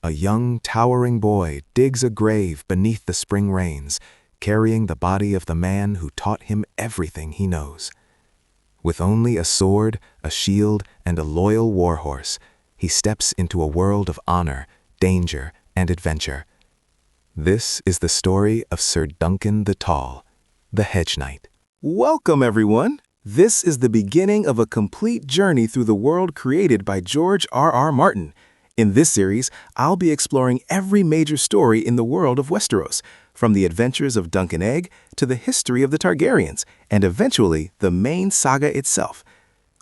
A young, towering boy digs a grave beneath the spring rains, carrying the body of the man who taught him everything he knows. With only a sword, a shield, and a loyal warhorse, he steps into a world of honor, danger, and adventure. This is the story of Ser Duncan the Tall, the Hedge Knight. Welcome, everyone! This is the beginning of a complete journey through the world created by George R.R. Martin. In this series, I'll be exploring every major story in the world of Westeros, from the adventures of Dunk and Egg to the history of the Targaryens, and eventually the main saga itself.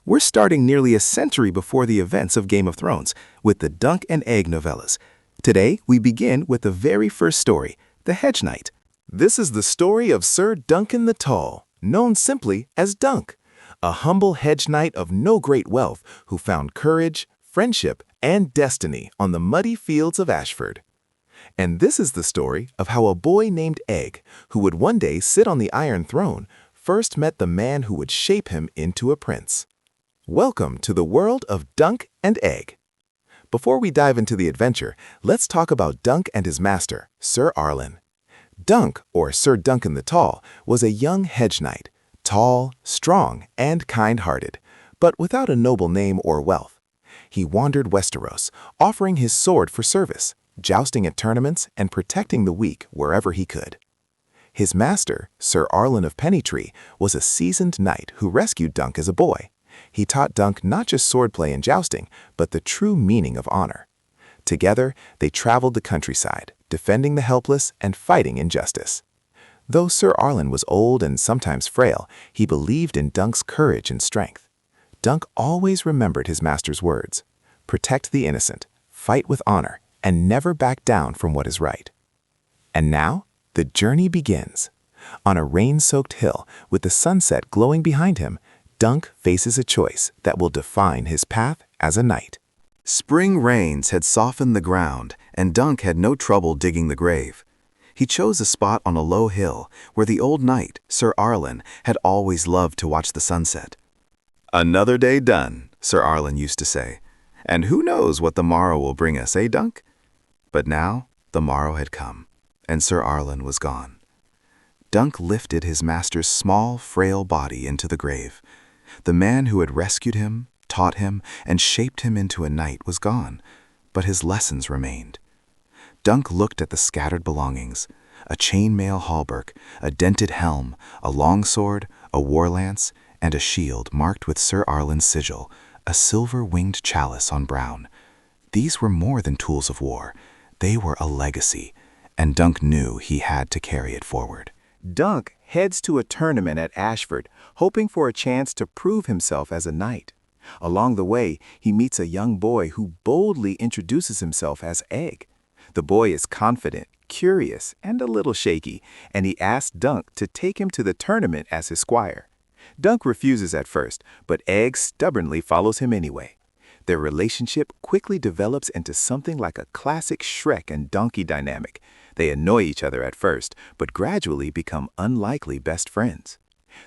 We're starting nearly a century before the events of Game of Thrones, with the Dunk and Egg novellas. Today, we begin with the very first story, the Hedge Knight. This is the story of Ser Duncan the Tall, known simply as Dunk, a humble hedge knight of no great wealth who found courage, friendship, and destiny on the muddy fields of Ashford. And this is the story of how a boy named Egg, who would one day sit on the Iron Throne, first met the man who would shape him into a prince. Welcome to the world of Dunk and Egg. Before we dive into the adventure, let's talk about Dunk and his master, Ser Arlen. Dunk, or Ser Duncan the Tall, was a young hedge knight, tall, strong, and kind-hearted, but without a noble name or wealth. He wandered Westeros, offering his sword for service, jousting at tournaments, and protecting the weak wherever he could. His master, Ser Arlen of Pennytree, was a seasoned knight who rescued Dunk as a boy. He taught Dunk not just swordplay and jousting, but the true meaning of honor. Together, they traveled the countryside, defending the helpless and fighting injustice. Though Ser Arlen was old and sometimes frail, he believed in Dunk's courage and strength. Dunk always remembered his master's words: protect the innocent, fight with honor, and never back down from what is right. And now, the journey begins. On a rain-soaked hill, with the sunset glowing behind him, Dunk faces a choice that will define his path as a knight. Spring rains had softened the ground, and Dunk had no trouble digging the grave. He chose a spot on a low hill where the old knight, Ser Arlen, had always loved to watch the sunset. "Another day done," Ser Arlen used to say, "and who knows what the morrow will bring us, eh, Dunk?" But now the morrow had come, and Ser Arlen was gone. Dunk lifted his master's small, frail body into the grave. The man who had rescued him, taught him, and shaped him into a knight was gone, but his lessons remained. Dunk looked at the scattered belongings: a chainmail hauberk, a dented helm, a longsword, a war-lance, and a shield marked with Ser Arlen's sigil, a silver-winged chalice on brown. These were more than tools of war. They were a legacy, and Dunk knew he had to carry it forward. Dunk heads to a tournament at Ashford, hoping for a chance to prove himself as a knight. Along the way, he meets a young boy who boldly introduces himself as Egg. The boy is confident, curious, and a little shaky, and he asks Dunk to take him to the tournament as his squire. Dunk refuses at first, but Egg stubbornly follows him anyway. Their relationship quickly develops into something like a classic Shrek and Donkey dynamic. They annoy each other at first, but gradually become unlikely best friends.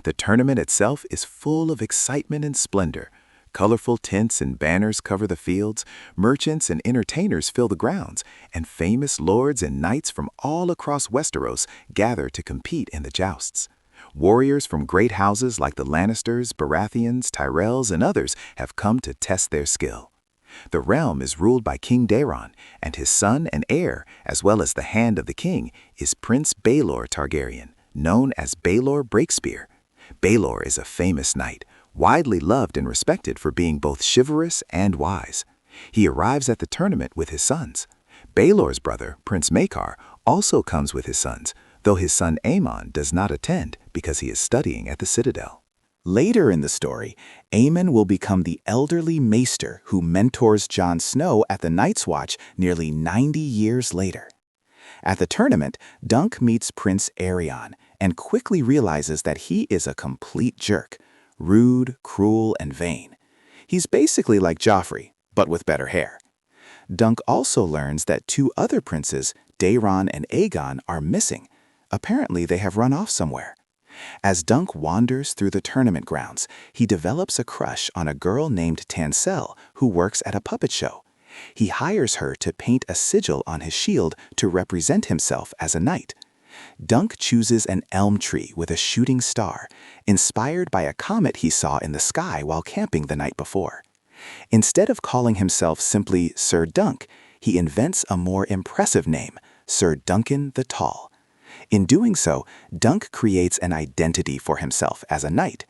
The tournament itself is full of excitement and splendor. Colorful tents and banners cover the fields, merchants and entertainers fill the grounds, and famous lords and knights from all across Westeros gather to compete in the jousts. Warriors from great houses like the Lannisters, Baratheons, Tyrells, and others have come to test their skill. The realm is ruled by King Daeron, and his son and heir, as well as the hand of the king, is Prince Aegon Targaryen, known as Baelor Breakspear. Baelor is a famous knight, widely loved and respected for being both chivalrous and wise. He arrives at the tournament with his sons. Baelor's brother, Prince Maekar, also comes with his sons, though his son Aemon does not attend because he is studying at the Citadel. Later in the story, Aemon will become the elderly maester who mentors Jon Snow at the Night's Watch nearly 90 years later. At the tournament, Dunk meets Prince Aerion and quickly realizes that he is a complete jerk, rude, cruel, and vain. He's basically like Joffrey, but with better hair. Dunk also learns that two other princes, Daeron and Aegon, are missing. Apparently, they have run off somewhere. As Dunk wanders through the tournament grounds, he develops a crush on a girl named Tanselle who works at a puppet show. He hires her to paint a sigil on his shield to represent himself as a knight. Dunk chooses an elm tree with a shooting star, inspired by a comet he saw in the sky while camping the night before. Instead of calling himself simply Ser Dunk, he invents a more impressive name, Ser Duncan the Tall. In doing so, Dunk creates an identity for himself as a knight.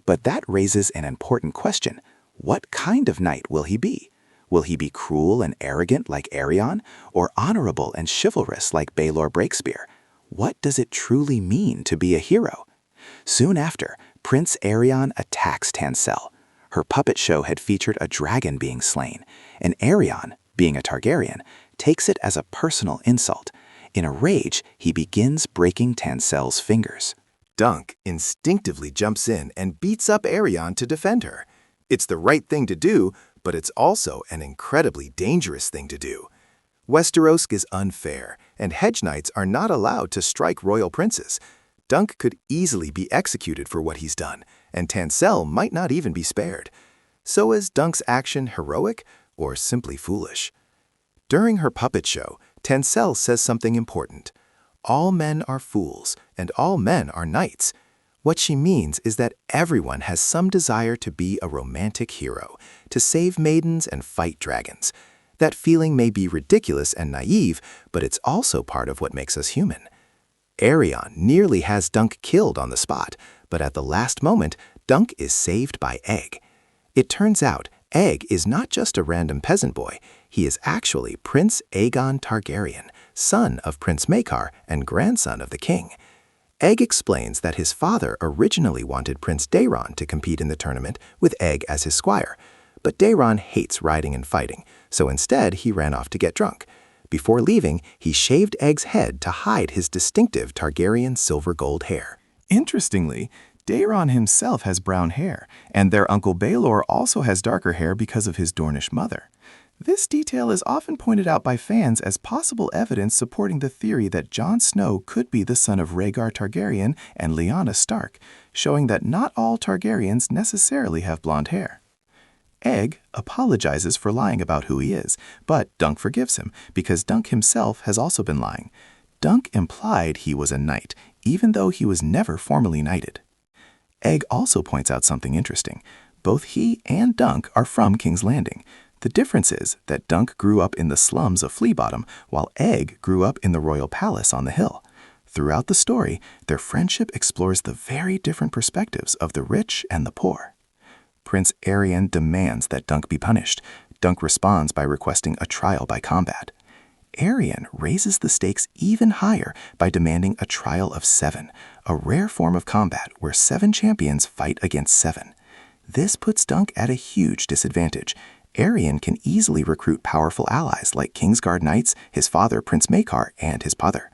But that raises an important question. What kind of knight will he be? Will he be cruel and arrogant like Aerion, or honorable and chivalrous like Baelor Breakspear? What does it truly mean to be a hero? Soon after, Prince Aegon attacks Tanselle. Her puppet show had featured a dragon being slain, and Aerion, being a Targaryen, takes it as a personal insult. In a rage, he begins breaking Tanselle's fingers. Dunk instinctively jumps in and beats up Aerion to defend her. It's the right thing to do, but it's also an incredibly dangerous thing to do. Westeros is unfair, and Hedge Knights are not allowed to strike royal princes. Dunk could easily be executed for what he's done, and Tanselle might not even be spared. So is Dunk's action heroic or simply foolish? During her puppet show, Tanselle says something important. All men are fools, and all men are knights. What she means is that everyone has some desire to be a romantic hero, to save maidens and fight dragons. That feeling may be ridiculous and naive, but it's also part of what makes us human. Aerion nearly has Dunk killed on the spot, but at the last moment, Dunk is saved by Egg. It turns out, Egg is not just a random peasant boy. He is actually Prince Aegon Targaryen, son of Prince Maekar and grandson of the king. Egg explains that his father originally wanted Prince Daeron to compete in the tournament with Egg as his squire, but Daeron hates riding and fighting, so instead he ran off to get drunk. Before leaving, he shaved Egg's head to hide his distinctive Targaryen silver-gold hair. Interestingly, Daeron himself has brown hair, and their uncle Baelor also has darker hair because of his Dornish mother. This detail is often pointed out by fans as possible evidence supporting the theory that Jon Snow could be the son of Rhaegar Targaryen and Lyanna Stark, showing that not all Targaryens necessarily have blonde hair. Egg apologizes for lying about who he is, but Dunk forgives him because Dunk himself has also been lying. Dunk implied he was a knight, even though he was never formally knighted. Egg also points out something interesting. Both he and Dunk are from King's Landing. The difference is that Dunk grew up in the slums of Flea Bottom, while Egg grew up in the royal palace on the hill. Throughout the story, their friendship explores the very different perspectives of the rich and the poor. Prince Aerion demands that Dunk be punished. Dunk responds by requesting a trial by combat. Aerion raises the stakes even higher by demanding a trial of 7, a rare form of combat where 7 champions fight against 7. This puts Dunk at a huge disadvantage. Aerion can easily recruit powerful allies like Kingsguard Knights, his father Prince Maekar, and his mother.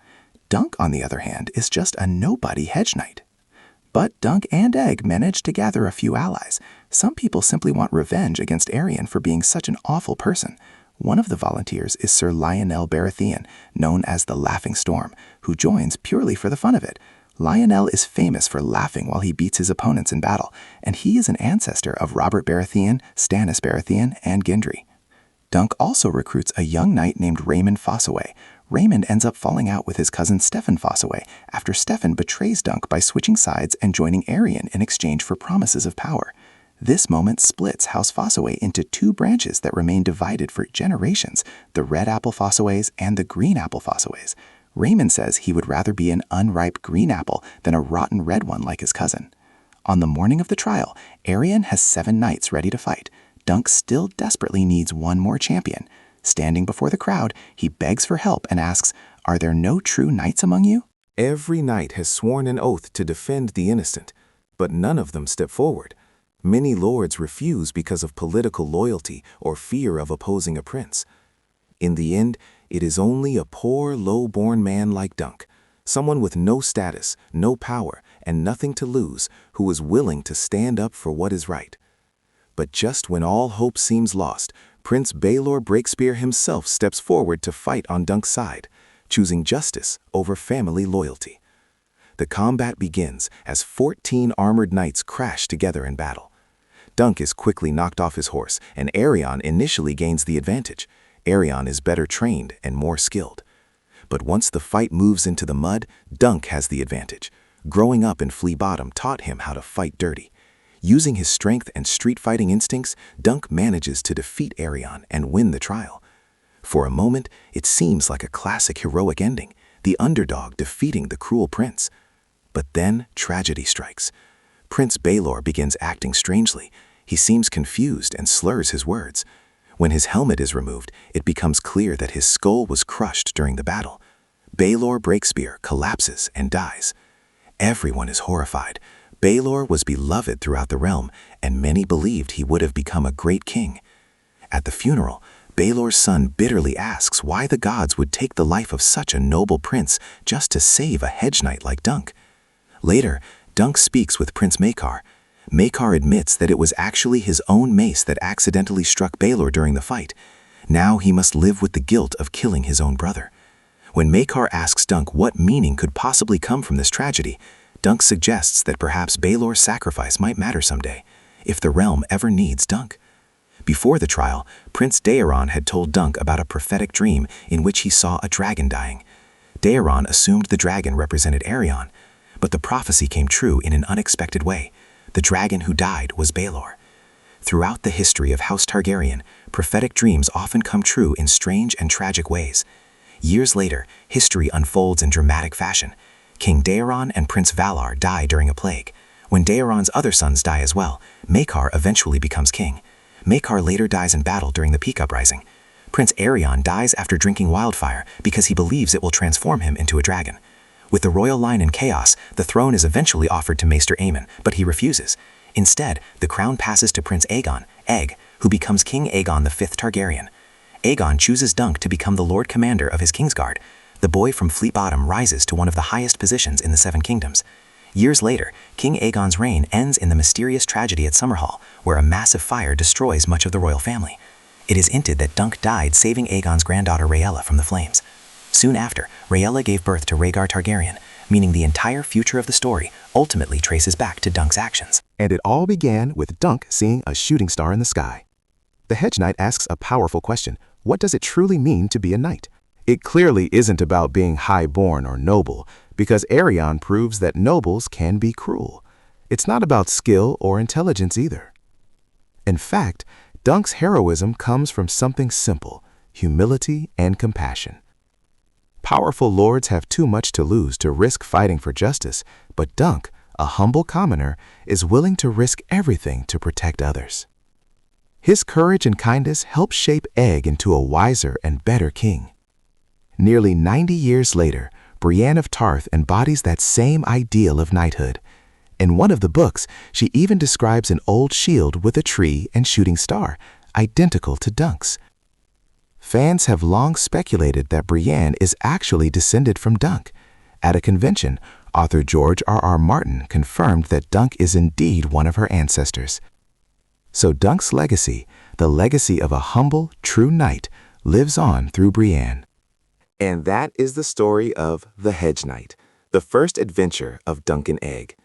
Dunk, on the other hand, is just a nobody Hedge Knight. But Dunk and Egg manage to gather a few allies. Some people simply want revenge against Aerion for being such an awful person. One of the volunteers is Sir Lionel Baratheon, known as the Laughing Storm, who joins purely for the fun of it. Lionel is famous for laughing while he beats his opponents in battle, and he is an ancestor of Robert Baratheon, Stannis Baratheon, and Gendry. Dunk also recruits a young knight named Raymond Fossaway. Raymond ends up falling out with his cousin Steffan Fossaway after Steffan betrays Dunk by switching sides and joining Aerion in exchange for promises of power. This moment splits House Fossaway into 2 branches that remain divided for generations, the Red Apple Fossaways and the Green Apple Fossaways. Raymond says he would rather be an unripe green apple than a rotten red one like his cousin. On the morning of the trial, Aerion has 7 knights ready to fight. Dunk still desperately needs 1 more champion. Standing before the crowd, he begs for help and asks, "Are there no true knights among you?" Every knight has sworn an oath to defend the innocent, but none of them step forward. Many lords refuse because of political loyalty or fear of opposing a prince. In the end, it is only a poor, low-born man like Dunk, someone with no status, no power, and nothing to lose, who is willing to stand up for what is right. But just when all hope seems lost, Prince Baelor Breakspear himself steps forward to fight on Dunk's side, choosing justice over family loyalty. The combat begins as 14 armored knights crash together in battle. Dunk is quickly knocked off his horse, and Aerion initially gains the advantage. Aerion is better trained and more skilled. But once the fight moves into the mud, Dunk has the advantage. Growing up in Flea Bottom taught him how to fight dirty. Using his strength and street-fighting instincts, Dunk manages to defeat Aerion and win the trial. For a moment, it seems like a classic heroic ending, the underdog defeating the cruel prince. But then tragedy strikes. Prince Baelor begins acting strangely. He seems confused and slurs his words. When his helmet is removed, it becomes clear that his skull was crushed during the battle. Baelor Breakspear collapses and dies. Everyone is horrified. Baelor was beloved throughout the realm, and many believed he would have become a great king. At the funeral, Baelor's son bitterly asks why the gods would take the life of such a noble prince just to save a hedge knight like Dunk. Later, Dunk speaks with Prince Maekar. Maekar admits that it was actually his own mace that accidentally struck Baelor during the fight. Now he must live with the guilt of killing his own brother. When Maekar asks Dunk what meaning could possibly come from this tragedy, Dunk suggests that perhaps Baelor's sacrifice might matter someday, if the realm ever needs Dunk. Before the trial, Prince Daeron had told Dunk about a prophetic dream in which he saw a dragon dying. Daeron assumed the dragon represented Aerion, but the prophecy came true in an unexpected way. The dragon who died was Baelor. Throughout the history of House Targaryen, prophetic dreams often come true in strange and tragic ways. Years later, history unfolds in dramatic fashion. King Daeron and Prince Valar die during a plague. When Daeron's other sons die as well, Maekar eventually becomes king. Maekar later dies in battle during the Peak Uprising. Prince Aerion dies after drinking wildfire because he believes it will transform him into a dragon. With the royal line in chaos, the throne is eventually offered to Maester Aemon, but he refuses. Instead, the crown passes to Prince Aegon, Egg, who becomes King Aegon V Targaryen. Aegon chooses Dunk to become the Lord Commander of his Kingsguard. The boy from Fleet Bottom rises to one of the highest positions in the Seven Kingdoms. Years later, King Aegon's reign ends in the mysterious tragedy at Summerhall, where a massive fire destroys much of the royal family. It is hinted that Dunk died saving Aegon's granddaughter Rhaella from the flames. Soon after, Rhaella gave birth to Rhaegar Targaryen, meaning the entire future of the story ultimately traces back to Dunk's actions. And it all began with Dunk seeing a shooting star in the sky. The Hedge Knight asks a powerful question. What does it truly mean to be a knight? It clearly isn't about being high-born or noble, because Aerion proves that nobles can be cruel. It's not about skill or intelligence either. In fact, Dunk's heroism comes from something simple: humility and compassion. Powerful lords have too much to lose to risk fighting for justice, but Dunk, a humble commoner, is willing to risk everything to protect others. His courage and kindness help shape Egg into a wiser and better king. Nearly 90 years later, Brienne of Tarth embodies that same ideal of knighthood. In one of the books, she even describes an old shield with a tree and shooting star, identical to Dunk's. Fans have long speculated that Brienne is actually descended from Dunk. At a convention, author George R.R. Martin confirmed that Dunk is indeed one of her ancestors. So Dunk's legacy, the legacy of a humble, true knight, lives on through Brienne. And that is the story of The Hedge Knight, the first adventure of Dunk and Egg.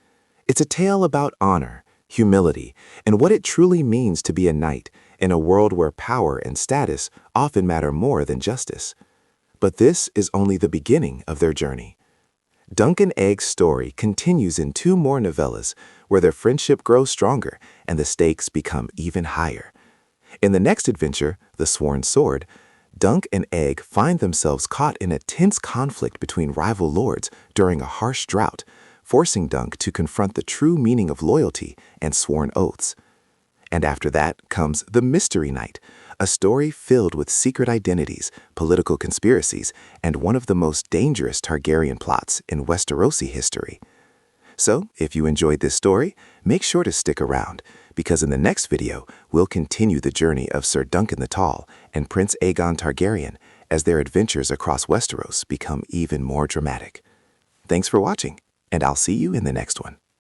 It's a tale about honor, humility, and what it truly means to be a knight in a world where power and status often matter more than justice. But this is only the beginning of their journey. Dunk and Egg's story continues in 2 more novellas where their friendship grows stronger and the stakes become even higher. In the next adventure, The Sworn Sword, Dunk and Egg find themselves caught in a tense conflict between rival lords during a harsh drought, forcing Dunk to confront the true meaning of loyalty and sworn oaths. And after that comes The Mystery Knight, a story filled with secret identities, political conspiracies, and one of the most dangerous Targaryen plots in Westerosi history. So, if you enjoyed this story, make sure to stick around, because in the next video, we'll continue the journey of Ser Duncan the Tall and Prince Aegon Targaryen as their adventures across Westeros become even more dramatic. Thanks for watching, and I'll see you in the next one.